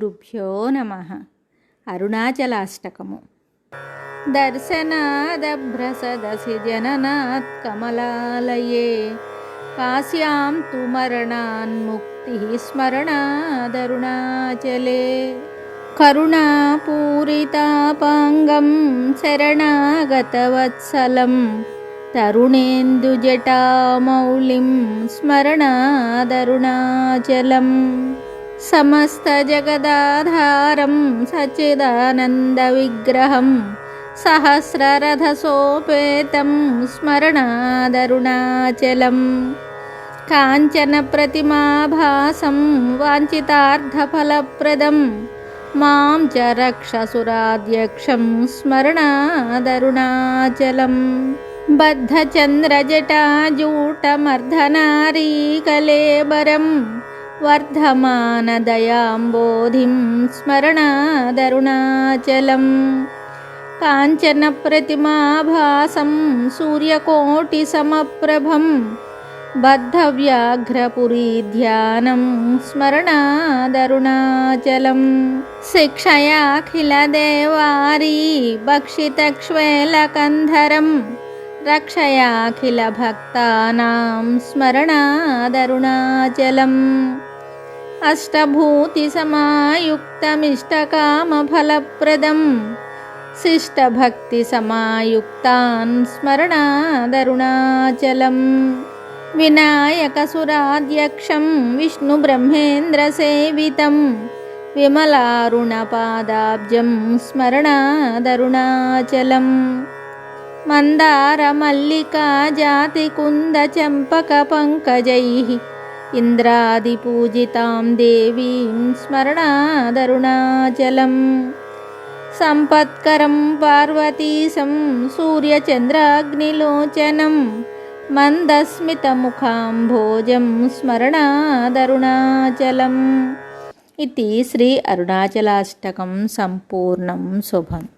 శ్రీగురుభ్యో నమః. అరుణాచలాష్టకము. దర్శనాదభ్రసదసి జననాత్ కమలాలయే కాశ్యాం తు మరణాన్ముక్తి స్మరణాదరుణాచలే. కరుణాపూరితాపాంగం శరణాగతవత్సలం తరుణేందుజటామౌళిం స్మరణాదరుణాచలం. సమస్తజగదాధారం సచ్చిదానందవిగ్రహం సహస్రరథసోపేతం స్మరణాదరుణాచలం. కాంచనప్రతిమాభాసం వాంఛితార్థఫలప్రదం మాం చ రక్షసురాధ్యక్షం స్మరణాదరుణాచలం. బద్ధచంద్రజటాజూటమర్ధనారీకలేబరం వర్ధమానదయాంబోధిం స్మరణాదరుణాచలం. కాంచనప్రతిమాభాసం సూర్యకోటిసమప్రభం బద్ధవ్యాఘ్రపురీధ్యానం స్మరణాదరుణాచలం. శిక్షయాఖిలదేవారీ భక్షితక్ష్వేలకంధరం రక్షయాఖిలభక్తానాం స్మరణాదరుణాచలం. అష్టభూతిసమాయుక్తమిష్టకామఫలప్రదం శిష్టభక్తిసమాయుక్తాన్ స్మరణాదరుణాచలం. వినాయకసురాధ్యక్షం విష్ణుబ్రహ్మేంద్రసేవితం విమలారుణపాదాబ్జం స్మరణాదరుణాచలం. మందారమల్లికాజాతికుందచంపకపంకజైః ఇంద్రాదిపూజితాం దేవీం స్మరణాదరుణాచలం. సంపత్కరం పార్వతీశం సూర్యచంద్రాగ్నిలోచనం మందస్మితముఖాంభోజం స్మరణాదరుణాచలం. ఇది శ్రీ అరుణాచలాష్టకం సంపూర్ణం శుభం.